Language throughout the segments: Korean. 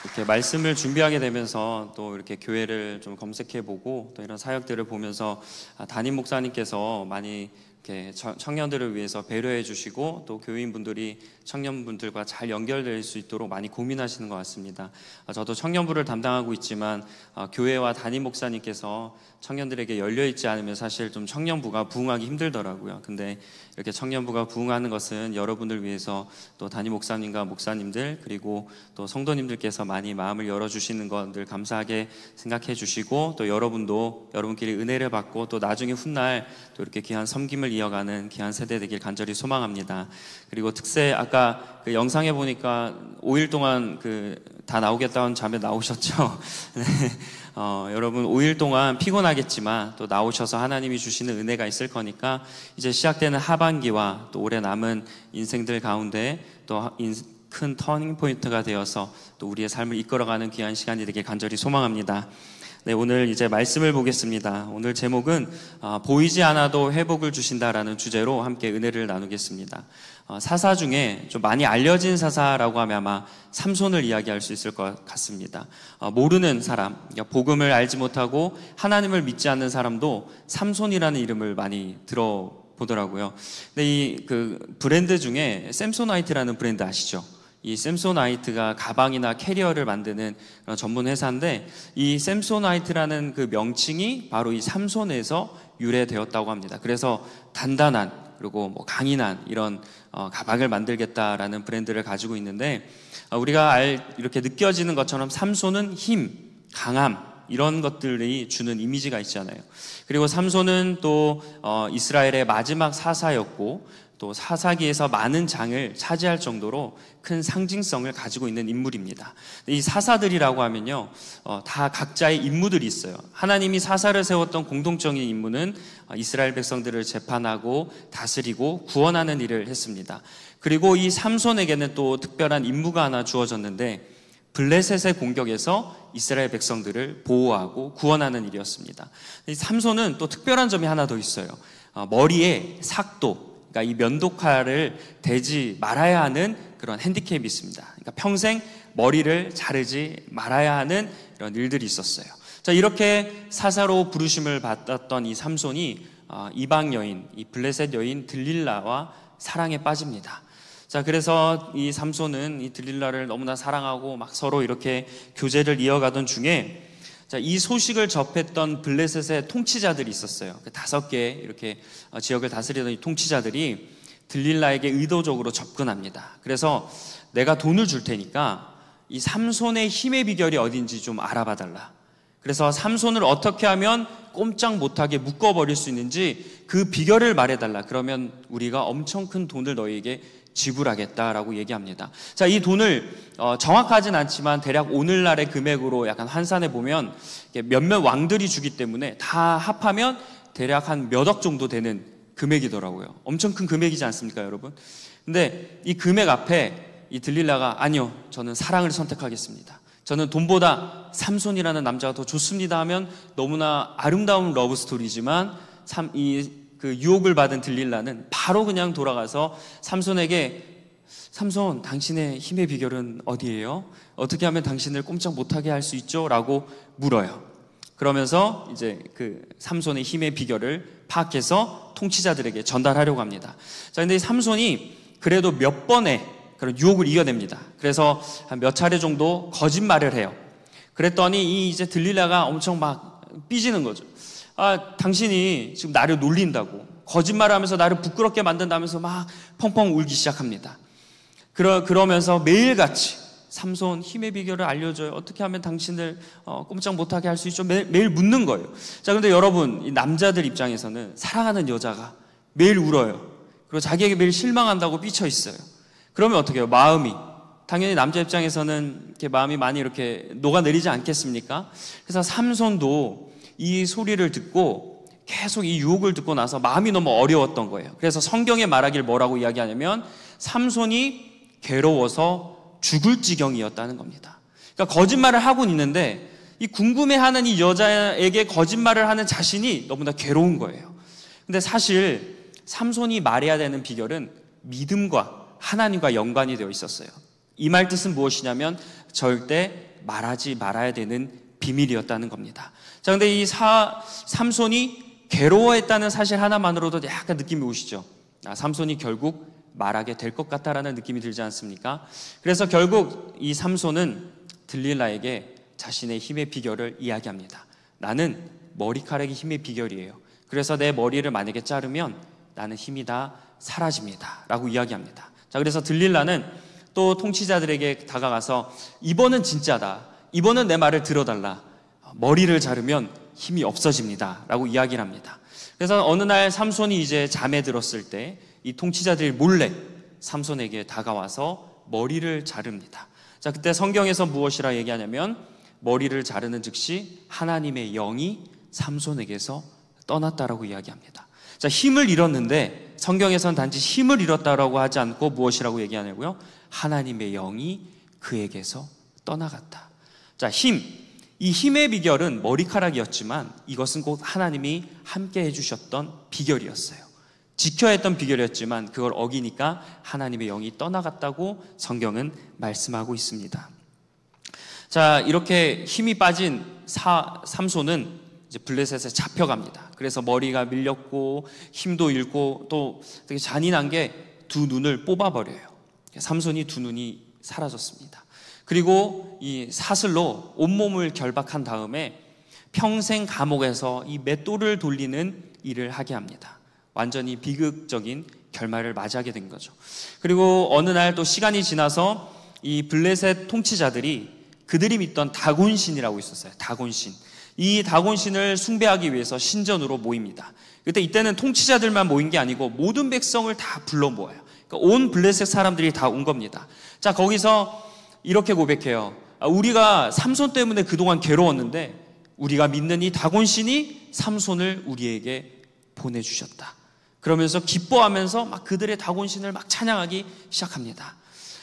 이렇게 말씀을 준비하게 되면서 또 이렇게 교회를 좀 검색해보고 또 이런 사역들을 보면서 담임 목사님께서 많이 이렇게 청년들을 위해서 배려해 주시고 또 교인분들이 청년분들과 잘 연결될 수 있도록 많이 고민하시는 것 같습니다. 저도 청년부를 담당하고 있지만 교회와 담임 목사님께서 청년들에게 열려있지 않으면 사실 좀 청년부가 부흥하기 힘들더라고요. 근데 이렇게 청년부가 부흥하는 것은 여러분을 위해서 또 담임 목사님과 목사님들 그리고 또 성도님들께서 많이 마음을 열어주시는 것 늘 감사하게 생각해 주시고 또 여러분도 여러분끼리 은혜를 받고 또 나중에 훗날 또 이렇게 귀한 섬김을 이어가는 귀한 세대 되길 간절히 소망합니다. 그리고 특세 아까 그 영상에 보니까 5일 동안 다 나오겠다는 자매 나오셨죠? 네. 여러분 5일 동안 피곤하겠지만 또 나오셔서 하나님이 주시는 은혜가 있을 거니까 이제 시작되는 하반기와 또 올해 남은 인생들 가운데 또 큰 터닝 포인트가 되어서 또 우리의 삶을 이끌어가는 귀한 시간이 되길 간절히 소망합니다. 네, 오늘 이제 말씀을 보겠습니다. 오늘 제목은 보이지 않아도 회복을 주신다라는 주제로 함께 은혜를 나누겠습니다. 사사 중에 좀 많이 알려진 사사라고 하면 아마 삼손을 이야기할 수 있을 것 같습니다. 모르는 사람, 복음을 알지 못하고 하나님을 믿지 않는 사람도 삼손이라는 이름을 많이 들어보더라고요. 근데 이 브랜드 중에 샘소나이트라는 브랜드 아시죠? 이 샘소나이트가 가방이나 캐리어를 만드는 그런 전문 회사인데 이 샘소나이트라는 그 명칭이 바로 이 삼손에서 유래되었다고 합니다. 그래서 단단한 그리고 뭐 강인한 이런 가방을 만들겠다라는 브랜드를 가지고 있는데 우리가 이렇게 느껴지는 것처럼 삼손은 힘, 강함 이런 것들이 주는 이미지가 있잖아요. 그리고 삼손은 또 이스라엘의 마지막 사사였고 또 사사기에서 많은 장을 차지할 정도로 큰 상징성을 가지고 있는 인물입니다. 이 사사들이라고 하면요, 다 각자의 임무들이 있어요. 하나님이 사사를 세웠던 공동적인 임무는 이스라엘 백성들을 재판하고 다스리고 구원하는 일을 했습니다. 그리고 이 삼손에게는 또 특별한 임무가 하나 주어졌는데 블레셋의 공격에서 이스라엘 백성들을 보호하고 구원하는 일이었습니다. 이 삼손은 또 특별한 점이 하나 더 있어요. 머리에 삭도, 그러니까 이 면도칼을 대지 말아야 하는 그런 핸디캡이 있습니다. 그러니까 평생 머리를 자르지 말아야 하는 이런 일들이 있었어요. 자, 이렇게 사사로 부르심을 받았던 이 삼손이 이방 여인, 이 블레셋 여인 들릴라와 사랑에 빠집니다. 자, 그래서 이 삼손은 이 들릴라를 너무나 사랑하고 막 서로 이렇게 교제를 이어가던 중에 자, 이 소식을 접했던 블레셋의 통치자들이 있었어요. 5개 이렇게 지역을 다스리던 이 통치자들이 들릴라에게 의도적으로 접근합니다. 그래서 내가 돈을 줄 테니까 이 삼손의 힘의 비결이 어딘지 좀 알아봐 달라. 그래서 삼손을 어떻게 하면 꼼짝 못하게 묶어버릴 수 있는지 그 비결을 말해달라. 그러면 우리가 엄청 큰 돈을 너희에게 지불하겠다라고 얘기합니다. 자, 이 돈을 정확하진 않지만 대략 오늘날의 금액으로 약간 환산해 보면 몇몇 왕들이 주기 때문에 다 합하면 대략 한 몇 억 정도 되는 금액이더라고요. 엄청 큰 금액이지 않습니까, 여러분? 근데 이 금액 앞에 이 들릴라가 아니요, 저는 사랑을 선택하겠습니다. 저는 돈보다 삼손이라는 남자가 더 좋습니다 하면 너무나 아름다운 러브 스토리지만 그 유혹을 받은 들릴라는 바로 그냥 돌아가서 삼손에게 삼손, 당신의 힘의 비결은 어디예요? 어떻게 하면 당신을 꼼짝 못하게 할 수 있죠? 라고 물어요. 그러면서 이제 그 삼손의 힘의 비결을 파악해서 통치자들에게 전달하려고 합니다. 자, 근데 이 삼손이 그래도 몇 번의 그런 유혹을 이겨냅니다. 그래서 한 몇 차례 정도 거짓말을 해요. 그랬더니 이 이제 들릴라가 엄청 막 삐지는 거죠. 당신이 지금 나를 놀린다고 거짓말을 하면서 나를 부끄럽게 만든다면서 막 펑펑 울기 시작합니다. 그러면서 매일같이 삼손 힘의 비결을 알려줘요. 어떻게 하면 당신을 꼼짝 못하게 할 수 있죠? 매일 묻는 거예요. 자, 근데 여러분, 이 남자들 입장에서는 사랑하는 여자가 매일 울어요. 그리고 자기에게 매일 실망한다고 삐쳐 있어요. 그러면 어떻게 해요? 마음이 당연히 남자 입장에서는 이렇게 마음이 많이 이렇게 녹아내리지 않겠습니까? 그래서 삼손도 이 소리를 듣고 계속 이 유혹을 듣고 나서 마음이 너무 어려웠던 거예요. 그래서 성경에 말하길 뭐라고 이야기하냐면 삼손이 괴로워서 죽을 지경이었다는 겁니다. 그러니까 거짓말을 하고 있는데 이 궁금해하는 이 여자에게 거짓말을 하는 자신이 너무나 괴로운 거예요. 근데 사실 삼손이 말해야 되는 비결은 믿음과 하나님과 연관이 되어 있었어요. 이 말 뜻은 무엇이냐면 절대 말하지 말아야 되는 비밀이었다는 겁니다. 자, 근데 이 삼손이 괴로워했다는 사실 하나만으로도 약간 느낌이 오시죠? 삼손이 결국 말하게 될 것 같다라는 느낌이 들지 않습니까? 그래서 결국 이 삼손은 들릴라에게 자신의 힘의 비결을 이야기합니다. 나는 머리카락이 힘의 비결이에요. 그래서 내 머리를 만약에 자르면 나는 힘이 다 사라집니다 라고 이야기합니다. 자, 그래서 들릴라는 또 통치자들에게 다가가서 이번은 진짜다, 이번은 내 말을 들어달라, 머리를 자르면 힘이 없어집니다 라고 이야기를 합니다. 그래서 어느 날 삼손이 이제 잠에 들었을 때 이 통치자들이 몰래 삼손에게 다가와서 머리를 자릅니다. 자, 그때 성경에서 무엇이라 얘기하냐면 머리를 자르는 즉시 하나님의 영이 삼손에게서 떠났다라고 이야기합니다. 자, 힘을 잃었는데 성경에서는 단지 힘을 잃었다라고 하지 않고 무엇이라고 얘기하냐고요? 하나님의 영이 그에게서 떠나갔다. 자, 이 힘의 비결은 머리카락이었지만 이것은 곧 하나님이 함께 해주셨던 비결이었어요. 지켜야 했던 비결이었지만 그걸 어기니까 하나님의 영이 떠나갔다고 성경은 말씀하고 있습니다. 자, 이렇게 힘이 빠진 삼손은 이제 블레셋에 잡혀갑니다. 그래서 머리가 밀렸고 힘도 잃고 또 되게 잔인한 게 두 눈을 뽑아버려요. 삼손이 두 눈이 사라졌습니다. 그리고 이 사슬로 온몸을 결박한 다음에 평생 감옥에서 이 맷돌을 돌리는 일을 하게 합니다. 완전히 비극적인 결말을 맞이하게 된 거죠. 그리고 어느 날 또 시간이 지나서 이 블레셋 통치자들이 그들이 믿던 다곤신이라고 있었어요. 다곤신. 이 다곤신을 숭배하기 위해서 신전으로 모입니다. 이때는 통치자들만 모인 게 아니고 모든 백성을 다 불러 모아요. 그러니까 온 블레셋 사람들이 다 온 겁니다. 자, 거기서 이렇게 고백해요. 우리가 삼손 때문에 그동안 괴로웠는데 우리가 믿는 이 다곤신이 삼손을 우리에게 보내주셨다. 그러면서 기뻐하면서 막 그들의 다곤신을 막 찬양하기 시작합니다.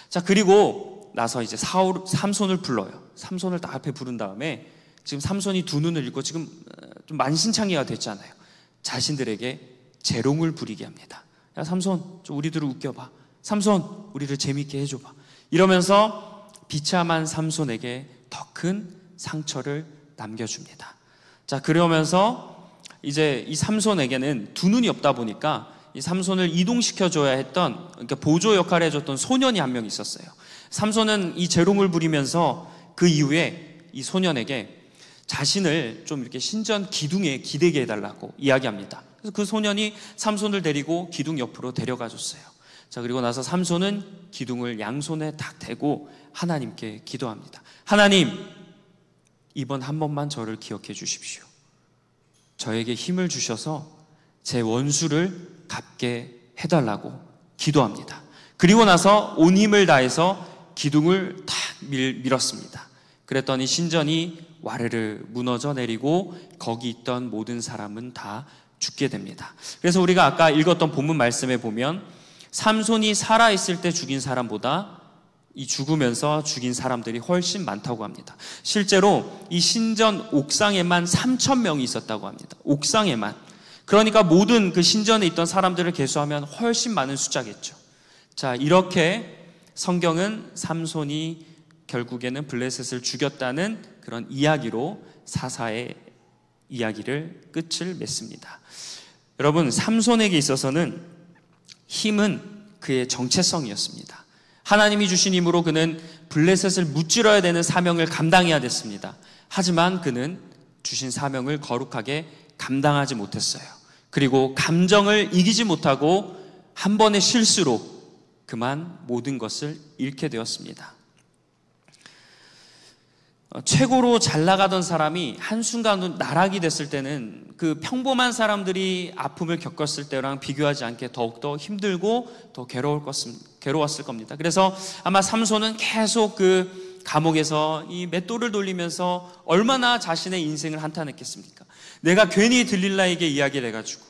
자, 그리고 나서 이제 삼손을 불러요. 삼손을 딱 앞에 부른 다음에 지금 삼손이 두 눈을 잃고 지금 좀 만신창이가 됐잖아요. 자신들에게 재롱을 부리게 합니다. 야, 삼손, 좀 우리들을 웃겨봐. 삼손, 우리를 재밌게 해줘봐. 이러면서 비참한 삼손에게 더 큰 상처를 남겨줍니다. 자, 그러면서 이제 이 삼손에게는 두 눈이 없다 보니까 이 삼손을 이동시켜줘야 했던, 그러니까 보조 역할을 해줬던 소년이 한 명 있었어요. 삼손은 이 재롱을 부리면서 그 이후에 이 소년에게 자신을 좀 이렇게 신전 기둥에 기대게 해달라고 이야기합니다. 그래서 그 소년이 삼손을 데리고 기둥 옆으로 데려가 줬어요. 자, 그리고 나서 삼손은 기둥을 양손에 딱 대고 하나님께 기도합니다. 하나님, 이번 한 번만 저를 기억해 주십시오. 저에게 힘을 주셔서 제 원수를 갚게 해달라고 기도합니다. 그리고 나서 온 힘을 다해서 기둥을 탁 밀었습니다. 그랬더니 신전이 와르르 무너져 내리고 거기 있던 모든 사람은 다 죽게 됩니다. 그래서 우리가 아까 읽었던 본문 말씀에 보면 삼손이 살아있을 때 죽인 사람보다 이 죽으면서 죽인 사람들이 훨씬 많다고 합니다. 실제로 이 신전 옥상에만 3,000명이 있었다고 합니다. 옥상에만. 그러니까 모든 그 신전에 있던 사람들을 계수하면 훨씬 많은 숫자겠죠. 자, 이렇게 성경은 삼손이 결국에는 블레셋을 죽였다는 그런 이야기로 사사의 이야기를 끝을 맺습니다. 여러분, 삼손에게 있어서는 힘은 그의 정체성이었습니다. 하나님이 주신 힘으로 그는 블레셋을 무찌러야 되는 사명을 감당해야 됐습니다. 하지만 그는 주신 사명을 거룩하게 감당하지 못했어요. 그리고 감정을 이기지 못하고 한 번의 실수로 그만 모든 것을 잃게 되었습니다. 최고로 잘 나가던 사람이 한순간 나락이 됐을 때는 그 평범한 사람들이 아픔을 겪었을 때랑 비교하지 않게 더욱더 힘들고 더 괴로웠을 겁니다. 그래서 아마 삼손은 계속 그 감옥에서 이 맷돌을 돌리면서 얼마나 자신의 인생을 한탄했겠습니까? 내가 괜히 들릴라에게 이야기를 해가지고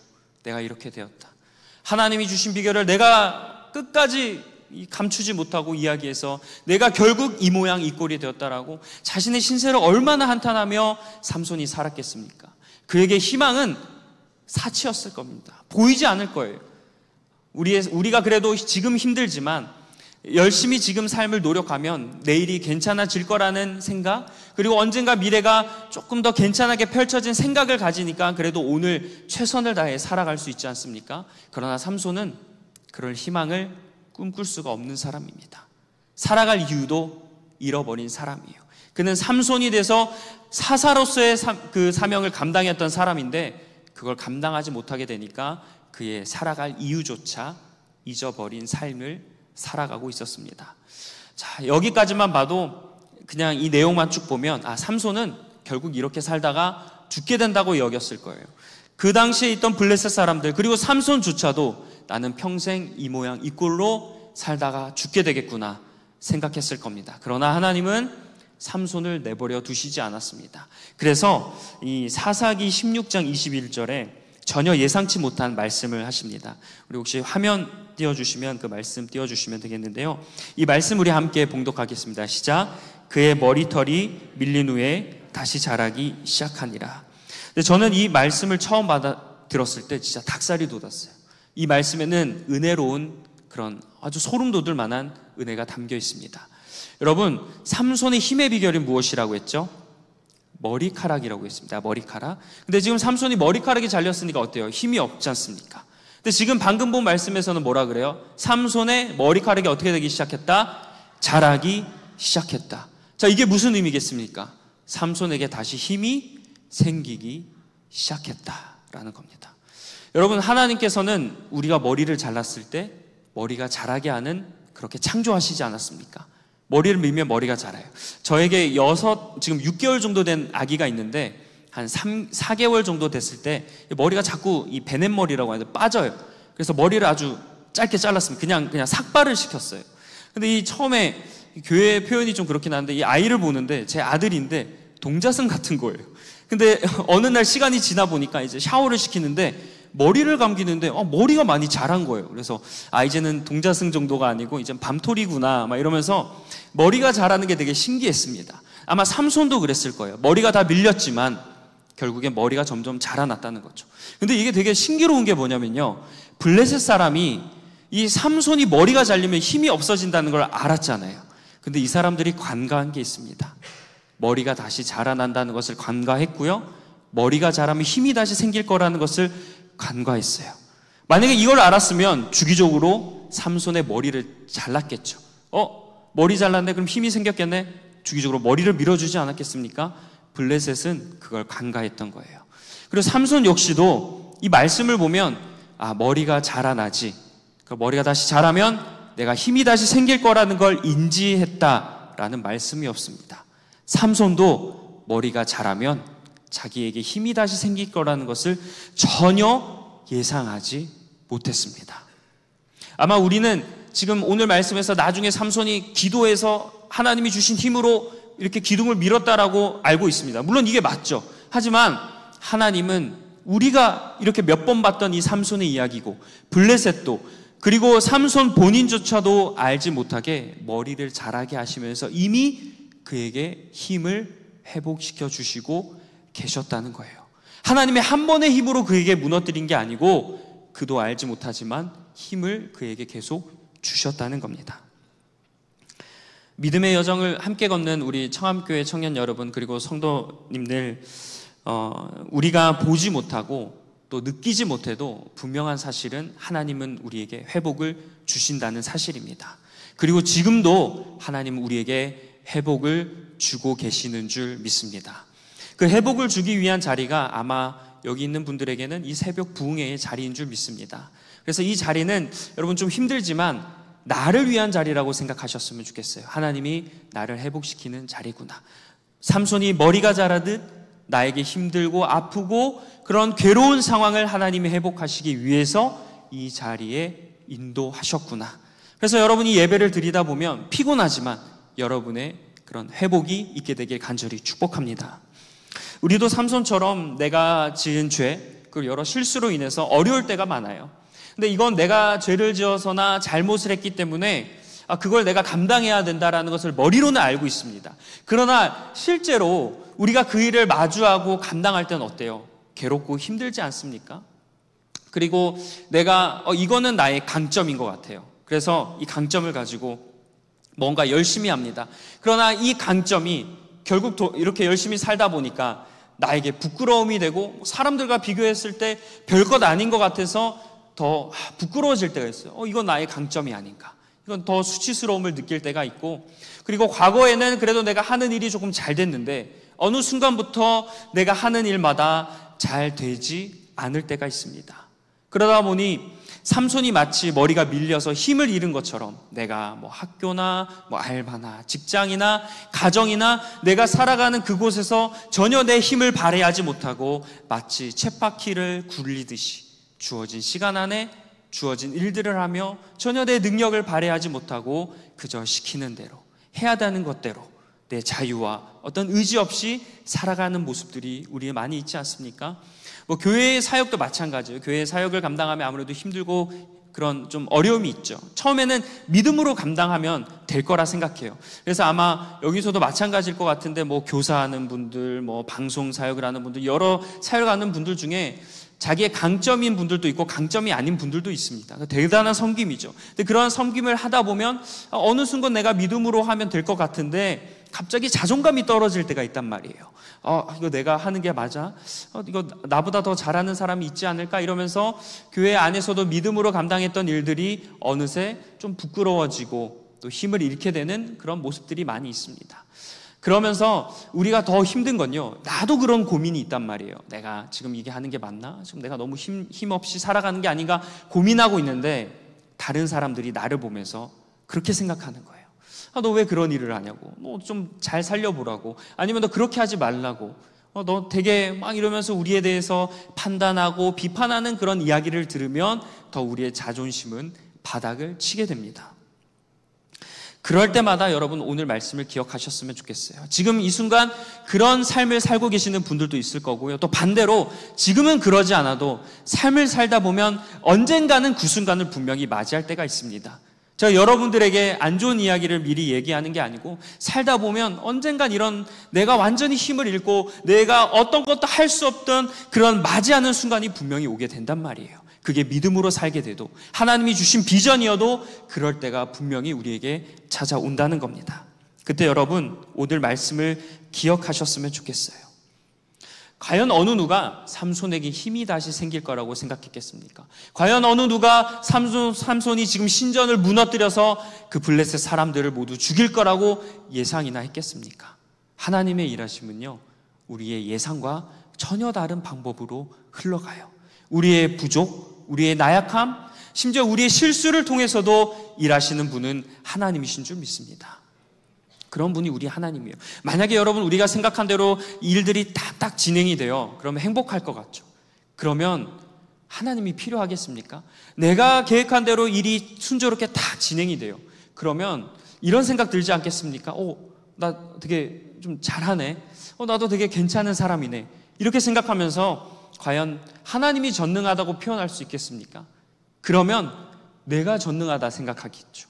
내가 이렇게 되었다. 하나님이 주신 비결을 내가 끝까지 감추지 못하고 이야기해서 내가 결국 이 모양 이 꼴이 되었다라고 자신의 신세를 얼마나 한탄하며 삼손이 살았겠습니까? 그에게 희망은 사치였을 겁니다. 보이지 않을 거예요. 우리가 그래도 지금 힘들지만 열심히 지금 삶을 노력하면 내일이 괜찮아질 거라는 생각, 그리고 언젠가 미래가 조금 더 괜찮게 펼쳐진 생각을 가지니까 그래도 오늘 최선을 다해 살아갈 수 있지 않습니까? 그러나 삼손은 그럴 희망을 꿈꿀 수가 없는 사람입니다. 살아갈 이유도 잃어버린 사람이에요. 그는 삼손이 돼서 사사로서의 그 사명을 감당했던 사람인데 그걸 감당하지 못하게 되니까 그의 살아갈 이유조차 잊어버린 삶을 살아가고 있었습니다. 자, 여기까지만 봐도 그냥 이 내용만 쭉 보면 삼손은 결국 이렇게 살다가 죽게 된다고 여겼을 거예요. 그 당시에 있던 블레셋 사람들, 그리고 삼손조차도 나는 평생 이 모양 이 꼴로 살다가 죽게 되겠구나 생각했을 겁니다. 그러나 하나님은 삼손을 내버려 두시지 않았습니다. 그래서 이 사사기 16장 21절에 전혀 예상치 못한 말씀을 하십니다. 우리 혹시 화면 띄워주시면 그 말씀 띄워주시면 되겠는데요. 이 말씀 우리 함께 봉독하겠습니다. 시작. 그의 머리털이 밀린 후에 다시 자라기 시작하니라. 근데 저는 이 말씀을 처음 들었을 때 진짜 닭살이 돋았어요. 이 말씀에는 은혜로운 그런 아주 소름 돋을 만한 은혜가 담겨 있습니다. 여러분, 삼손의 힘의 비결이 무엇이라고 했죠? 머리카락이라고 했습니다. 머리카락. 근데 지금 삼손이 머리카락이 잘렸으니까 어때요? 힘이 없지 않습니까? 근데 지금 방금 본 말씀에서는 뭐라 그래요? 삼손의 머리카락이 어떻게 되기 시작했다? 자라기 시작했다. 자, 이게 무슨 의미겠습니까? 삼손에게 다시 힘이 생기기 시작했다라는 겁니다. 여러분, 하나님께서는 우리가 머리를 잘랐을 때 머리가 자라게 하는 그렇게 창조하시지 않았습니까? 머리를 밀면 머리가 자라요. 저에게 지금 6개월 정도 된 아기가 있는데 한 4개월 정도 됐을 때 머리가 자꾸 이 베넷머리라고 하는데 빠져요. 그래서 머리를 아주 짧게 잘랐습니다. 그냥 삭발을 시켰어요. 근데 이 처음에 교회 표현이 좀 그렇긴 한데 이 아이를 보는데 제 아들인데 동자승 같은 거예요. 근데 어느 날 시간이 지나 보니까 이제 샤워를 시키는데 머리를 감기는데 머리가 많이 자란 거예요. 그래서 이제는 동자승 정도가 아니고 이제 밤토리구나 막 이러면서 머리가 자라는 게 되게 신기했습니다. 아마 삼손도 그랬을 거예요. 머리가 다 밀렸지만 결국엔 머리가 점점 자라났다는 거죠. 근데 이게 되게 신기로운 게 뭐냐면요, 블레셋 사람이 이 삼손이 머리가 잘리면 힘이 없어진다는 걸 알았잖아요. 근데 이 사람들이 관가한 게 있습니다. 머리가 다시 자라난다는 것을 관가했고요, 머리가 자라면 힘이 다시 생길 거라는 것을 간과했어요. 만약에 이걸 알았으면 주기적으로 삼손의 머리를 잘랐겠죠. 머리 잘랐네? 그럼 힘이 생겼겠네? 주기적으로 머리를 밀어주지 않았겠습니까? 블레셋은 그걸 간과했던 거예요. 그리고 삼손 역시도 이 말씀을 보면 머리가 자라나지, 머리가 다시 자라면 내가 힘이 다시 생길 거라는 걸 인지했다라는 말씀이 없습니다. 삼손도 머리가 자라면 자기에게 힘이 다시 생길 거라는 것을 전혀 예상하지 못했습니다. 아마 우리는 지금 오늘 말씀에서 나중에 삼손이 기도해서 하나님이 주신 힘으로 이렇게 기둥을 밀었다라고 알고 있습니다. 물론 이게 맞죠. 하지만 하나님은 우리가 이렇게 몇 번 봤던 이 삼손의 이야기고 블레셋도, 그리고 삼손 본인조차도 알지 못하게 머리를 자라게 하시면서 이미 그에게 힘을 회복시켜 주시고 계셨다는 거예요. 하나님의 한 번의 힘으로 그에게 무너뜨린 게 아니고 그도 알지 못하지만 힘을 그에게 계속 주셨다는 겁니다. 믿음의 여정을 함께 걷는 우리 청암교회 청년 여러분, 그리고 성도님들, 우리가 보지 못하고 또 느끼지 못해도 분명한 사실은 하나님은 우리에게 회복을 주신다는 사실입니다. 그리고 지금도 하나님은 우리에게 회복을 주고 계시는 줄 믿습니다. 그 회복을 주기 위한 자리가 아마 여기 있는 분들에게는 이 새벽 부흥회의 자리인 줄 믿습니다. 그래서 이 자리는 여러분 좀 힘들지만 나를 위한 자리라고 생각하셨으면 좋겠어요. 하나님이 나를 회복시키는 자리구나. 삼손이 머리가 자라듯 나에게 힘들고 아프고 그런 괴로운 상황을 하나님이 회복하시기 위해서 이 자리에 인도하셨구나. 그래서 여러분이 예배를 드리다 보면 피곤하지만 여러분의 그런 회복이 있게 되길 간절히 축복합니다. 우리도 삼손처럼 내가 지은 죄, 그리고 여러 실수로 인해서 어려울 때가 많아요. 근데 이건 내가 죄를 지어서나 잘못을 했기 때문에 그걸 내가 감당해야 된다라는 것을 머리로는 알고 있습니다. 그러나 실제로 우리가 그 일을 마주하고 감당할 때는 어때요? 괴롭고 힘들지 않습니까? 그리고 내가 이거는 나의 강점인 것 같아요. 그래서 이 강점을 가지고 뭔가 열심히 합니다. 그러나 이 강점이 결국 이렇게 열심히 살다 보니까 나에게 부끄러움이 되고 사람들과 비교했을 때 별것 아닌 것 같아서 더 부끄러워질 때가 있어요. 이건 나의 강점이 아닌가. 이건 더 수치스러움을 느낄 때가 있고, 그리고 과거에는 그래도 내가 하는 일이 조금 잘 됐는데 어느 순간부터 내가 하는 일마다 잘 되지 않을 때가 있습니다. 그러다 보니 삼손이 마치 머리가 밀려서 힘을 잃은 것처럼 내가 학교나 알바나 직장이나 가정이나 내가 살아가는 그곳에서 전혀 내 힘을 발휘하지 못하고 마치 쳇바퀴를 굴리듯이 주어진 시간 안에 주어진 일들을 하며 전혀 내 능력을 발휘하지 못하고 그저 시키는 대로 해야 되는 것대로 내 자유와 어떤 의지 없이 살아가는 모습들이 우리에 많이 있지 않습니까? 교회의 사역도 마찬가지예요. 교회의 사역을 감당하면 아무래도 힘들고 그런 좀 어려움이 있죠. 처음에는 믿음으로 감당하면 될 거라 생각해요. 그래서 아마 여기서도 마찬가지일 것 같은데 교사하는 분들, 방송 사역을 하는 분들, 여러 사역하는 분들 중에 자기의 강점인 분들도 있고 강점이 아닌 분들도 있습니다. 대단한 섬김이죠. 근데 그런 섬김을 하다 보면 어느 순간 내가 믿음으로 하면 될 것 같은데 갑자기 자존감이 떨어질 때가 있단 말이에요. 이거 내가 하는 게 맞아? 이거 나보다 더 잘하는 사람이 있지 않을까? 이러면서 교회 안에서도 믿음으로 감당했던 일들이 어느새 좀 부끄러워지고 또 힘을 잃게 되는 그런 모습들이 많이 있습니다. 그러면서 우리가 더 힘든 건요, 나도 그런 고민이 있단 말이에요. 내가 지금 이게 하는 게 맞나? 지금 내가 너무 힘없이 살아가는 게 아닌가 고민하고 있는데 다른 사람들이 나를 보면서 그렇게 생각하는 거예요. 너 왜 그런 일을 하냐고, 좀 잘 살려보라고, 아니면 너 그렇게 하지 말라고, 너 되게 막 이러면서 우리에 대해서 판단하고 비판하는 그런 이야기를 들으면 더 우리의 자존심은 바닥을 치게 됩니다. 그럴 때마다 여러분 오늘 말씀을 기억하셨으면 좋겠어요. 지금 이 순간 그런 삶을 살고 계시는 분들도 있을 거고요. 또 반대로 지금은 그러지 않아도 삶을 살다 보면 언젠가는 그 순간을 분명히 맞이할 때가 있습니다. 제가 여러분들에게 안 좋은 이야기를 미리 얘기하는 게 아니고 살다 보면 언젠간 이런 내가 완전히 힘을 잃고 내가 어떤 것도 할 수 없던 그런 맞이하는 순간이 분명히 오게 된단 말이에요. 그게 믿음으로 살게 돼도 하나님이 주신 비전이어도 그럴 때가 분명히 우리에게 찾아온다는 겁니다. 그때 여러분 오늘 말씀을 기억하셨으면 좋겠어요. 과연 어느 누가 삼손에게 힘이 다시 생길 거라고 생각했겠습니까? 과연 어느 누가 삼손이 지금 신전을 무너뜨려서 그 블레셋 사람들을 모두 죽일 거라고 예상이나 했겠습니까? 하나님의 일하심은요, 우리의 예상과 전혀 다른 방법으로 흘러가요. 우리의 부족, 우리의 나약함, 심지어 우리의 실수를 통해서도 일하시는 분은 하나님이신 줄 믿습니다. 그런 분이 우리 하나님이에요. 만약에 여러분 우리가 생각한 대로 일들이 딱 진행이 돼요. 그러면 행복할 것 같죠. 그러면 하나님이 필요하겠습니까? 내가 계획한 대로 일이 순조롭게 딱 진행이 돼요. 그러면 이런 생각 들지 않겠습니까? 나 되게 좀 잘하네. 나도 되게 괜찮은 사람이네. 이렇게 생각하면서 과연 하나님이 전능하다고 표현할 수 있겠습니까? 그러면 내가 전능하다 생각하겠죠.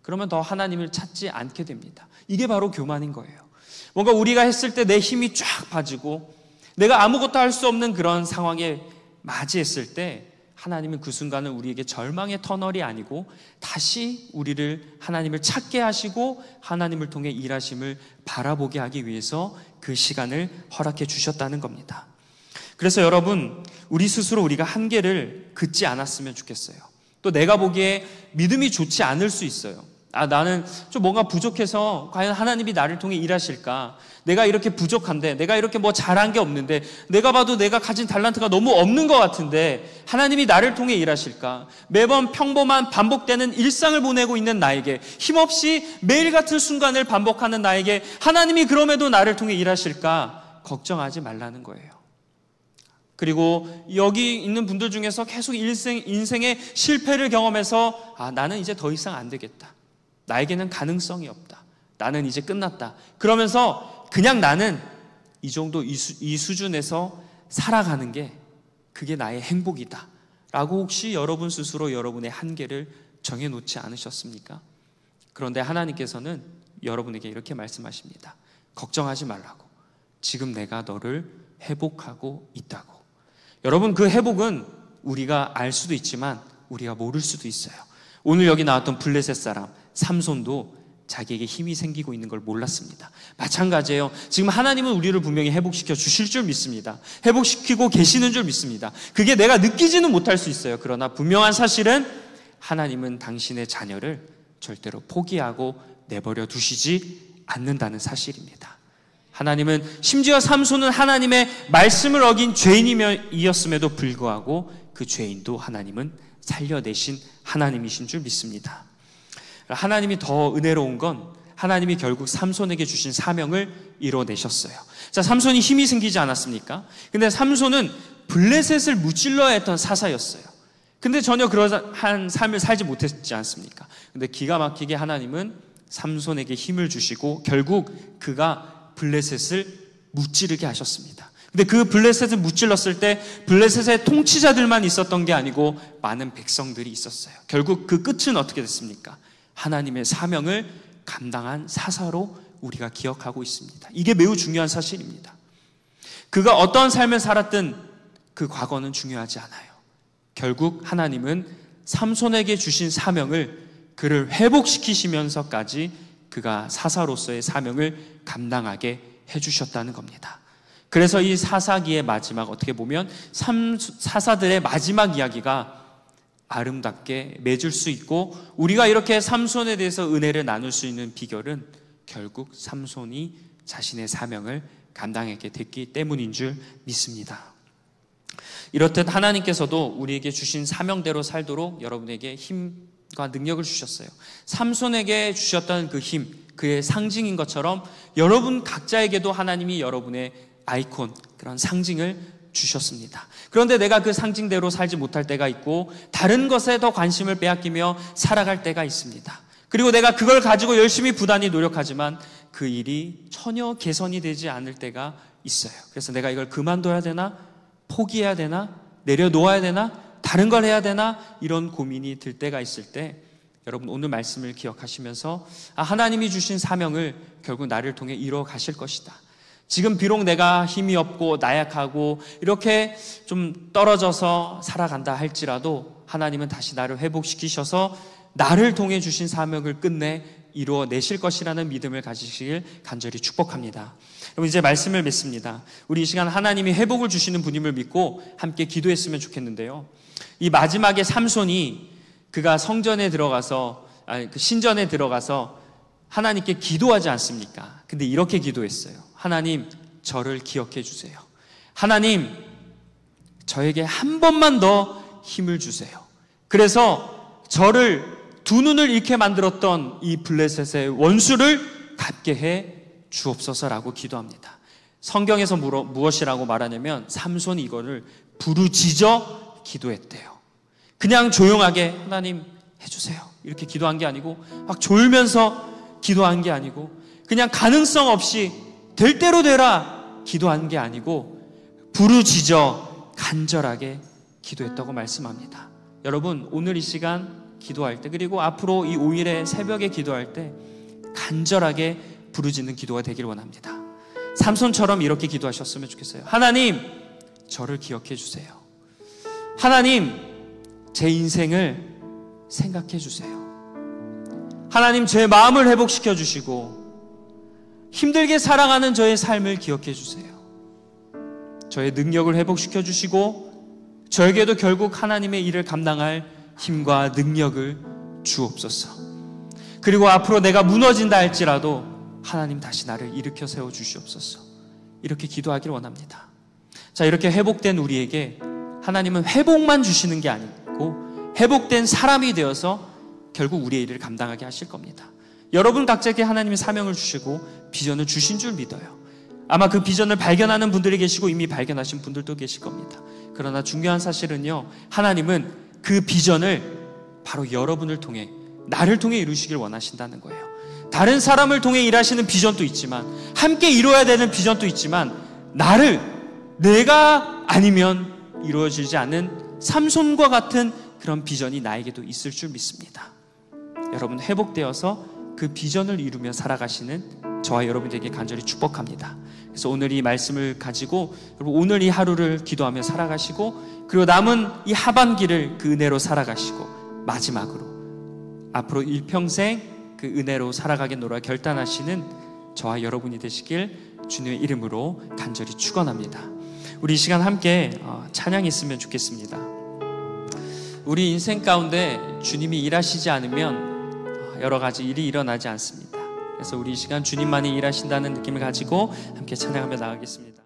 그러면 더 하나님을 찾지 않게 됩니다. 이게 바로 교만인 거예요. 뭔가 우리가 했을 때 내 힘이 쫙 빠지고 내가 아무것도 할 수 없는 그런 상황에 맞이했을 때 하나님은 그 순간은 우리에게 절망의 터널이 아니고 다시 우리를 하나님을 찾게 하시고 하나님을 통해 일하심을 바라보게 하기 위해서 그 시간을 허락해 주셨다는 겁니다. 그래서 여러분 우리 스스로 우리가 한계를 긋지 않았으면 좋겠어요. 또 내가 보기에 믿음이 좋지 않을 수 있어요. 나는 좀 뭔가 부족해서 과연 하나님이 나를 통해 일하실까? 내가 이렇게 부족한데, 내가 이렇게 잘한 게 없는데, 내가 봐도 내가 가진 달란트가 너무 없는 것 같은데 하나님이 나를 통해 일하실까? 매번 평범한 반복되는 일상을 보내고 있는 나에게, 힘없이 매일 같은 순간을 반복하는 나에게 하나님이 그럼에도 나를 통해 일하실까? 걱정하지 말라는 거예요. 그리고 여기 있는 분들 중에서 계속 인생의 실패를 경험해서 나는 이제 더 이상 안 되겠다. 나에게는 가능성이 없다. 나는 이제 끝났다. 그러면서 그냥 나는 이 정도 이 수준에서 살아가는 게 그게 나의 행복이다 라고 혹시 여러분 스스로 여러분의 한계를 정해놓지 않으셨습니까? 그런데 하나님께서는 여러분에게 이렇게 말씀하십니다. 걱정하지 말라고. 지금 내가 너를 회복하고 있다고. 여러분 그 회복은 우리가 알 수도 있지만 우리가 모를 수도 있어요. 오늘 여기 나왔던 블레셋 사람 삼손도 자기에게 힘이 생기고 있는 걸 몰랐습니다. 마찬가지예요. 지금 하나님은 우리를 분명히 회복시켜 주실 줄 믿습니다. 회복시키고 계시는 줄 믿습니다. 그게 내가 느끼지는 못할 수 있어요. 그러나 분명한 사실은 하나님은 당신의 자녀를 절대로 포기하고 내버려 두시지 않는다는 사실입니다. 하나님은 심지어 삼손은 하나님의 말씀을 어긴 죄인이었음에도 불구하고 그 죄인도 하나님은 살려내신 하나님이신 줄 믿습니다. 하나님이 더 은혜로운 건 하나님이 결국 삼손에게 주신 사명을 이뤄내셨어요. 자, 삼손이 힘이 생기지 않았습니까? 근데 삼손은 블레셋을 무찔러야 했던 사사였어요. 근데 전혀 그러한 삶을 살지 못했지 않습니까? 근데 기가 막히게 하나님은 삼손에게 힘을 주시고 결국 그가 블레셋을 무찌르게 하셨습니다. 근데 그 블레셋을 무찔렀을 때 블레셋의 통치자들만 있었던 게 아니고 많은 백성들이 있었어요. 결국 그 끝은 어떻게 됐습니까? 하나님의 사명을 감당한 사사로 우리가 기억하고 있습니다. 이게 매우 중요한 사실입니다. 그가 어떤 삶을 살았든 그 과거는 중요하지 않아요. 결국 하나님은 삼손에게 주신 사명을 그를 회복시키시면서까지 그가 사사로서의 사명을 감당하게 해주셨다는 겁니다. 그래서 이 사사기의 마지막, 어떻게 보면 사사들의 마지막 이야기가 아름답게 맺을 수 있고 우리가 이렇게 삼손에 대해서 은혜를 나눌 수 있는 비결은 결국 삼손이 자신의 사명을 감당하게 됐기 때문인 줄 믿습니다. 이렇듯 하나님께서도 우리에게 주신 사명대로 살도록 여러분에게 힘과 능력을 주셨어요. 삼손에게 주셨던 그 힘, 그의 상징인 것처럼 여러분 각자에게도 하나님이 여러분의 아이콘, 그런 상징을 주셨습니다. 그런데 내가 그 상징대로 살지 못할 때가 있고 다른 것에 더 관심을 빼앗기며 살아갈 때가 있습니다. 그리고 내가 그걸 가지고 열심히 부단히 노력하지만 그 일이 전혀 개선이 되지 않을 때가 있어요. 그래서 내가 이걸 그만둬야 되나? 포기해야 되나? 내려놓아야 되나? 다른 걸 해야 되나? 이런 고민이 들 때가 있을 때 여러분 오늘 말씀을 기억하시면서 하나님이 주신 사명을 결국 나를 통해 이루어 가실 것이다. 지금 비록 내가 힘이 없고 나약하고 이렇게 좀 떨어져서 살아간다 할지라도 하나님은 다시 나를 회복시키셔서 나를 통해 주신 사명을 끝내 이루어내실 것이라는 믿음을 가지시길 간절히 축복합니다. 여러분 이제 말씀을 맺습니다. 우리 이 시간 하나님이 회복을 주시는 분임을 믿고 함께 기도했으면 좋겠는데요. 이 마지막에 삼손이 그가 성전에 들어가서 그 신전에 들어가서 하나님께 기도하지 않습니까? 근데 이렇게 기도했어요. 하나님, 저를 기억해 주세요. 하나님, 저에게 한 번만 더 힘을 주세요. 그래서 저를 두 눈을 잃게 만들었던 이 블레셋의 원수를 갚게 해 주옵소서라고 기도합니다. 성경에서 무엇이라고 말하냐면 삼손이 이거를 부르짖어 기도했대요. 그냥 조용하게 하나님 해주세요 이렇게 기도한 게 아니고 막 졸면서 기도한 게 아니고 그냥 가능성 없이 될 대로 되라 기도한 게 아니고 부르짖어 간절하게 기도했다고 말씀합니다. 여러분 오늘 이 시간 기도할 때 그리고 앞으로 이 5일의 새벽에 기도할 때 간절하게 부르짖는 기도가 되길 원합니다. 삼손처럼 이렇게 기도하셨으면 좋겠어요. 하나님, 저를 기억해 주세요. 하나님, 제 인생을 생각해 주세요. 하나님, 제 마음을 회복시켜 주시고 힘들게 살아가는 저의 삶을 기억해 주세요. 저의 능력을 회복시켜 주시고 저에게도 결국 하나님의 일을 감당할 힘과 능력을 주옵소서. 그리고 앞으로 내가 무너진다 할지라도 하나님 다시 나를 일으켜 세워 주시옵소서. 이렇게 기도하길 원합니다. 자, 이렇게 회복된 우리에게 하나님은 회복만 주시는 게 아니고 회복된 사람이 되어서 결국 우리의 일을 감당하게 하실 겁니다. 여러분 각자에게 하나님이 사명을 주시고 비전을 주신 줄 믿어요. 아마 그 비전을 발견하는 분들이 계시고 이미 발견하신 분들도 계실 겁니다. 그러나 중요한 사실은요, 하나님은 그 비전을 바로 여러분을 통해 나를 통해 이루시길 원하신다는 거예요. 다른 사람을 통해 일하시는 비전도 있지만 함께 이루어야 되는 비전도 있지만 내가 아니면 이루어지지 않는 삼손과 같은 그런 비전이 나에게도 있을 줄 믿습니다. 여러분 회복되어서 그 비전을 이루며 살아가시는 저와 여러분들에게 간절히 축복합니다. 그래서 오늘 이 말씀을 가지고 여러분 오늘 이 하루를 기도하며 살아가시고 그리고 남은 이 하반기를 그 은혜로 살아가시고 마지막으로 앞으로 일평생 그 은혜로 살아가겠노라 결단하시는 저와 여러분이 되시길 주님의 이름으로 간절히 축원합니다. 우리 이 시간 함께 찬양했으면 좋겠습니다. 우리 인생 가운데 주님이 일하시지 않으면 여러 가지 일이 일어나지 않습니다. 그래서 우리 이 시간 주님만이 일하신다는 느낌을 가지고 함께 찬양하며 나가겠습니다.